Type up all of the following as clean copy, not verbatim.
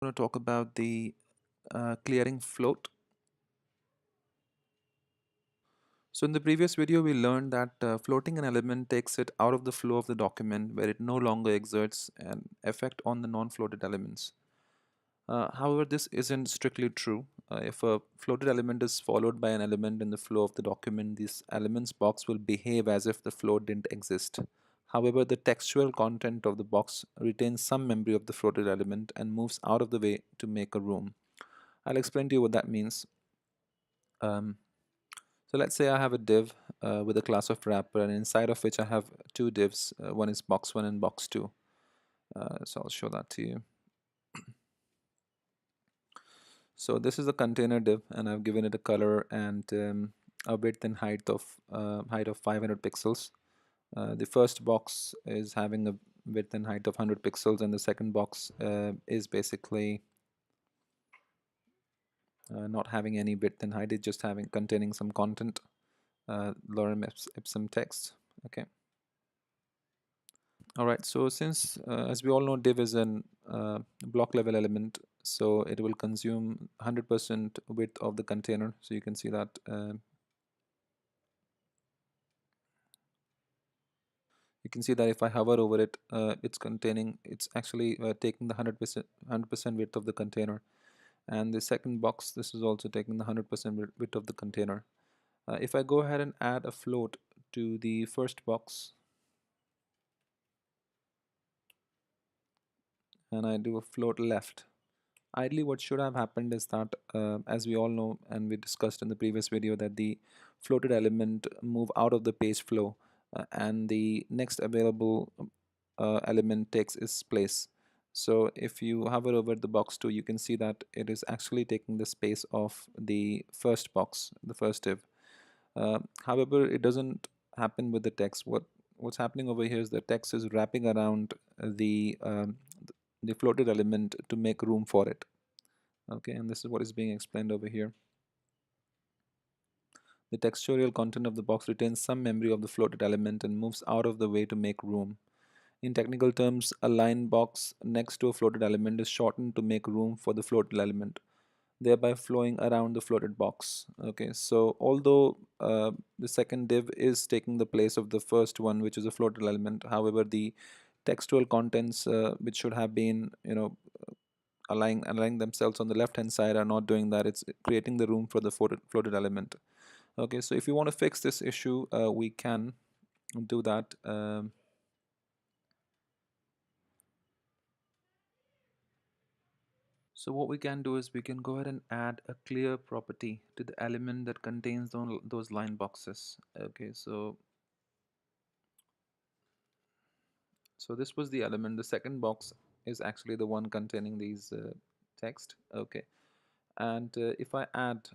going to talk about the clearing float. So in the previous video, we learned that floating an element takes it out of the flow of the document where it no longer exerts an effect on the non-floated elements. However, this isn't strictly true. If a floated element is followed by an element in the flow of the document, this element's box will behave as if the float didn't exist. However, the textual content of the box retains some memory of the floated element and moves out of the way to make a room. I'll explain to you what that means. Um, so let's say I have a div with a class of wrapper, and inside of which I have two divs. One is box 1 and box 2. So I'll show that to you. So this is a container div, and I've given it a color and a width and height of 500 pixels. The first box is having a width and height of 100 pixels, and the second box is basically not having any width and height. It's just having containing some content, lorem ipsum text. Okay. All right. So since, as we all know, div is an block level element, so it will consume 100% width of the container. So you can see that. You can see that if I hover over it, it's actually taking the 100% width of the container. And the second box, this is also taking the 100% width of the container. If I go ahead and add a float to the first box, and I do a float left, ideally what should have happened is that, as we all know and we discussed in the previous video, that the floated element move out of the page flow, and the next available element takes its place. So if you hover over the box 2, you can see that it is actually taking the space of the first box, the first div. However, it doesn't happen with the text. What's happening over here is the text is wrapping around the floated element to make room for it. Okay, and this is what is being explained over here. The textual content of the box retains some memory of the floated element and moves out of the way to make room. In technical terms, a line box next to a floated element is shortened to make room for the floated element, thereby flowing around the floated box. Okay, so although the second div is taking the place of the first one, which is a floated element, however, the textual contents which should have been, aligning themselves on the left hand side are not doing that. It's creating the room for the floated element. Okay, so if you want to fix this issue, we can do that. So what we can do is we can go ahead and add a clear property to the element that contains those line boxes. Okay, so this was the element. The second box is actually the one containing these text. Okay, and if I add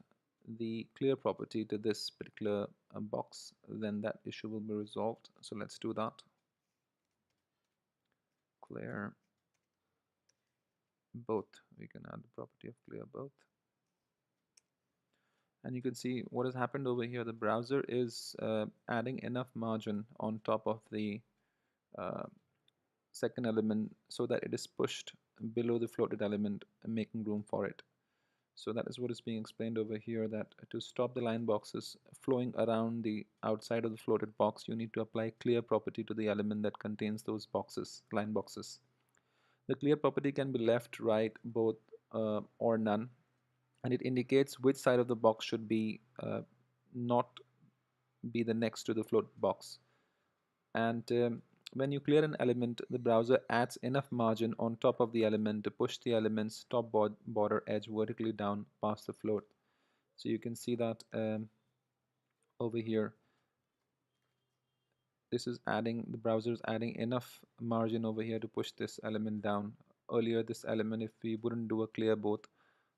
the clear property to this particular box, then that issue will be resolved. So let's do that. Clear both. We can add the property of clear both. And you can see what has happened over here. The browser is adding enough margin on top of the uh, second element so that it is pushed below the floated element, making room for it. So that is what is being explained over here, that to stop the line boxes flowing around the outside of the floated box, you need to apply clear property to the element that contains those boxes, line boxes. The clear property can be left, right, both, or none, and it indicates which side of the box should be not be the next to the float box. And when you clear an element, the browser adds enough margin on top of the element to push the element's top border edge vertically down past the float. So you can see that over here, the browser is adding enough margin over here to push this element down. Earlier, this element, if we wouldn't do a clear both,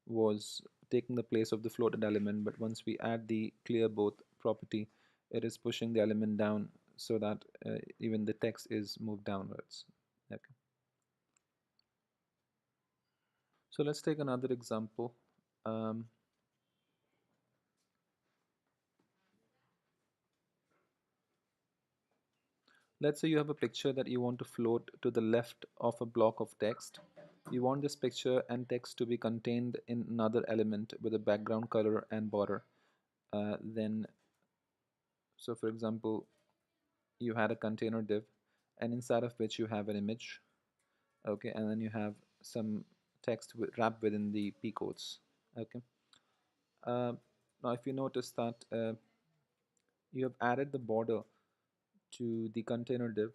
was taking the place of the floated element, but once we add the clear both property, it is pushing the element down so that even the text is moved downwards. Okay. So let's take another example. Um, let's say you have a picture that you want to float to the left of a block of text. You want this picture and text to be contained in another element with a background color and border. Then, so for example, you had a container div, and inside of which you have an image, okay, and then you have some text wrapped within the p codes, okay. Uh, Now, if you notice that you have added the border to the container div.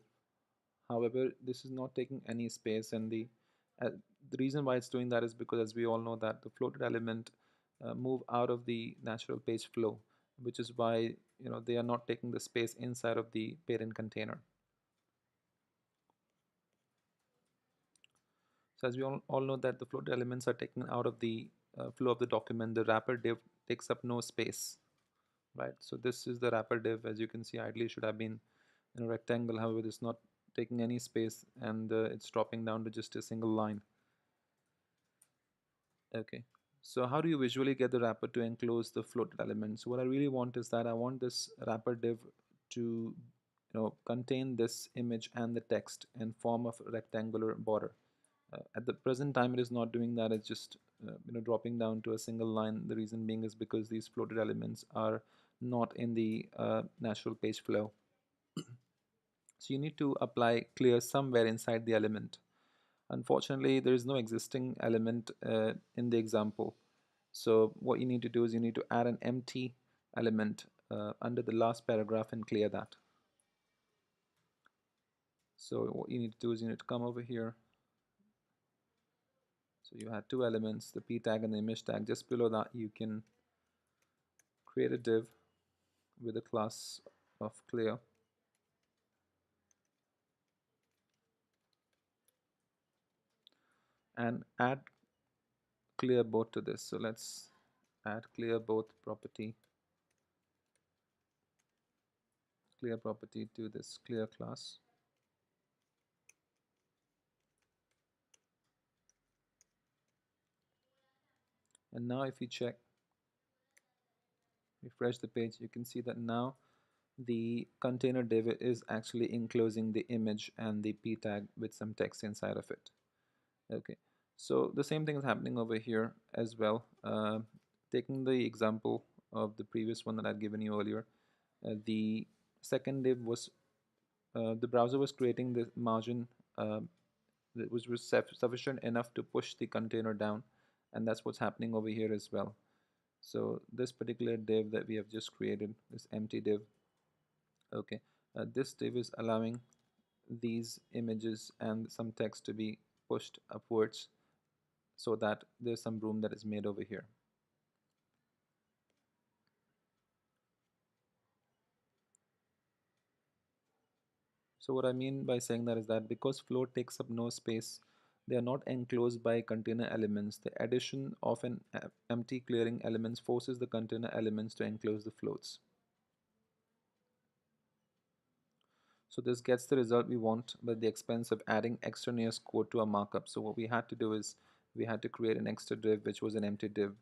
However, this is not taking any space, and uh, the reason why it's doing that is because, as we all know, that the floated element move out of the natural page flow, which is why they are not taking the space inside of the parent container. So as we all know that the floated elements are taken out of the flow of the document, the wrapper div takes up no space, right? So this is the wrapper div. As you can see, ideally should have been in a rectangle. However, it's not taking any space, and it's dropping down to just a single line. Okay. So how do you visually get the wrapper to enclose the floated element? So what I really want is that I want this wrapper div to contain this image and the text in form of a rectangular border. At the present time, it is not doing that. It's just dropping down to a single line. The reason being is because these floated elements are not in the natural page flow. So you need to apply clear somewhere inside the element. Unfortunately, there is no existing element in the example. So what you need to do is you need to add an empty element under the last paragraph and clear that. So what you need to do is you need to come over here. So you had two elements, the p tag and the image tag. Just below that, you can create a div with a class of clear. And add clear both to this. So let's add clear both property to this clear class. And now if you check, refresh the page, you can see that now the container div is actually enclosing the image and the p tag with some text inside of it. Okay, so the same thing is happening over here as well. Taking the example of the previous one that I'd given you earlier, the second div was the browser was creating the margin uh, that was sufficient enough to push the container down, and that's what's happening over here as well. So this particular div that we have just created, this empty div, okay, this div is allowing these images and some text to be pushed upwards so that there's some room that is made over here. So what I mean by saying that is that because float takes up no space, they are not enclosed by container elements. The addition of an empty clearing elements forces the container elements to enclose the floats. So this gets the result we want, but at the expense of adding extraneous code to our markup. So what we had to do is we had to create an extra div, which was an empty div,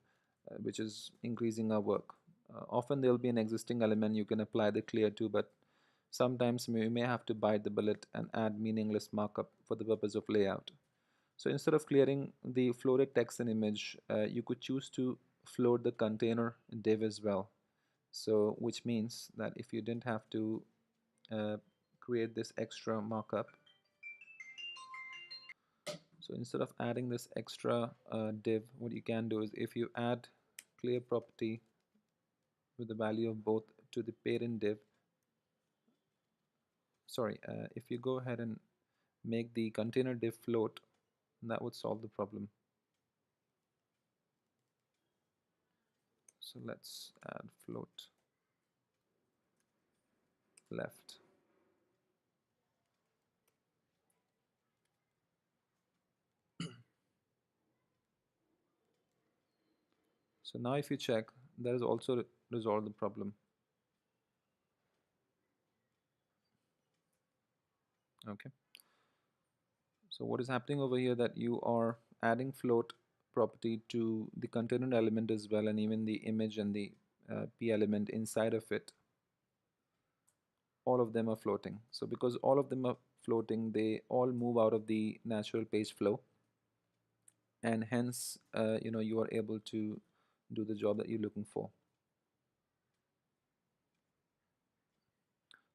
which is increasing our work. Often there will be an existing element you can apply the clear to, but sometimes we may have to bite the bullet and add meaningless markup for the purpose of layout. So instead of clearing the floated text and image, you could choose to float the container div as well. So which means that if you didn't have to uh, create this extra markup, so instead of adding this extra div, what you can do is if you add clear property with the value of both to the parent div, sorry, if you go ahead and make the container div float, that would solve the problem. So let's add float left. So now if you check, that has also resolved the problem. Okay. So what is happening over here that you are adding float property to the container element as well, and even the image and the p element inside of it, all of them are floating. So because all of them are floating, they all move out of the natural page flow. and hence you are able to do the job that you're looking for.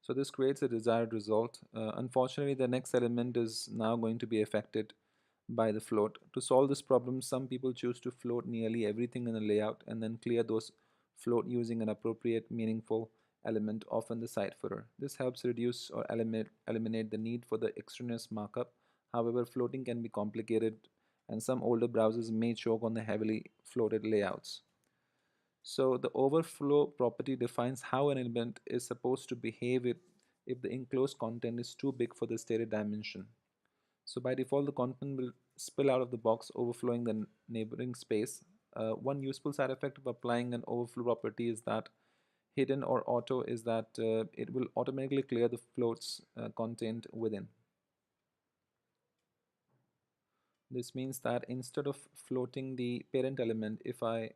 So this creates a desired result. Unfortunately, the next element is now going to be affected by the float. To solve this problem, some people choose to float nearly everything in the layout and then clear those float using an appropriate meaningful element, often the site footer. This helps reduce or eliminate the need for the extraneous markup. However, floating can be complicated and some older browsers may choke on the heavily floated layouts. So the overflow property defines how an element is supposed to behave if the enclosed content is too big for the stated dimension. So by default, the content will spill out of the box, overflowing the neighboring space. One useful side effect of applying an overflow property is that hidden or auto is that it will automatically clear the floats contained within. This means that instead of floating the parent element, if I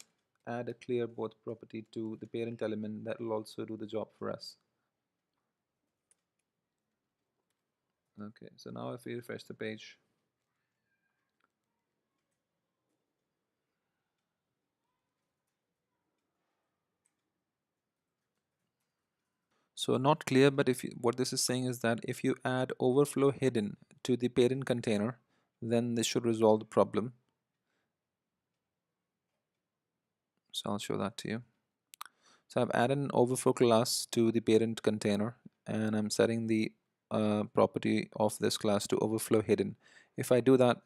add a clear both property to the parent element, that will also do the job for us. Okay, so now if we refresh the page, so not clear, but what this is saying is that if you add overflow hidden to the parent container, then this should resolve the problem. So I'll show that to you. So I've added an overflow class to the parent container, and I'm setting the property of this class to overflow hidden. If I do that,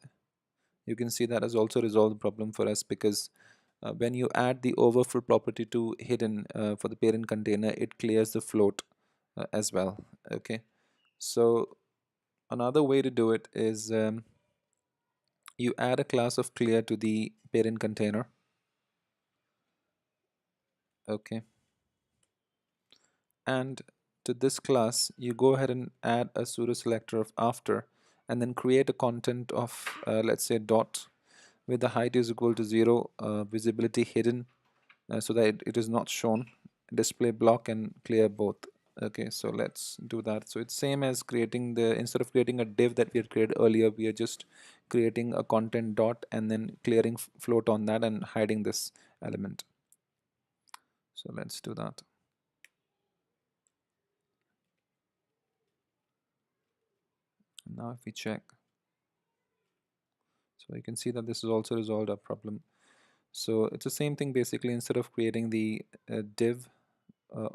you can see that has also resolved the problem for us, because when you add the overflow property to hidden for the parent container, it clears the float as well. Okay, so another way to do it is you add a class of clear to the parent container. Okay, and to this class you go ahead and add a pseudo selector of after, and then create a content of let's say dot with the height is equal to 0, visibility hidden, so that it is not shown, display block, and clear both. Okay, so let's do that. So it's same as creating the, instead of creating a div that we had created earlier, we are just creating a content dot and then clearing float on that and hiding this element. So let's do that. Now if we check, so you can see that this is also resolved our problem. So it's the same thing basically. Instead of creating the div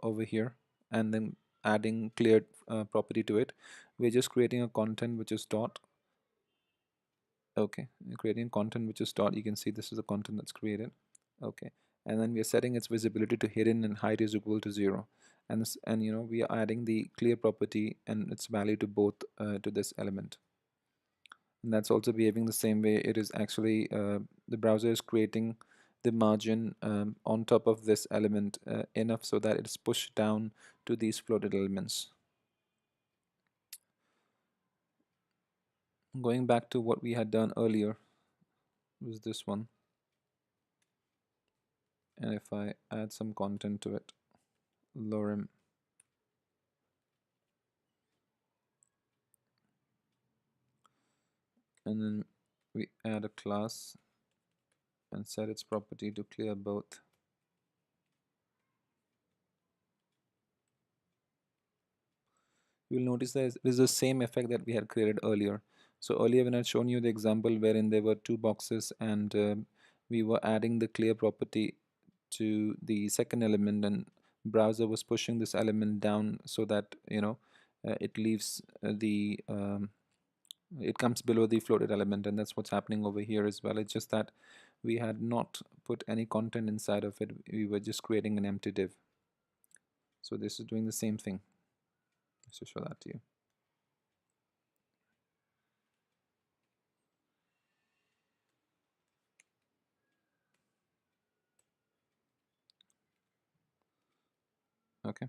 over here and then adding cleared property to it, we're just creating a content which is dot. Okay, we're creating content which is dot. You can see this is the content that's created. Okay, and then we are setting its visibility to hidden and height is equal to 0, and we are adding the clear property and its value to both to this element. And that's also behaving the same way. It is actually the browser is creating the margin on top of this element enough so that it's pushed down to these floated elements. Going back to what we had done earlier was this one, and if I add some content to it, lorem, and then we add a class and set its property to clear both. You'll notice that it is the same effect that we had created earlier. So earlier when I had shown you the example wherein there were two boxes and we were adding the clear property to the second element, and browser was pushing this element down so that it leaves it comes below the floated element, and that's what's happening over here as well. It's just that we had not put any content inside of it. We were just creating an empty div. So this is doing the same thing. Let's just show that to you. Okay.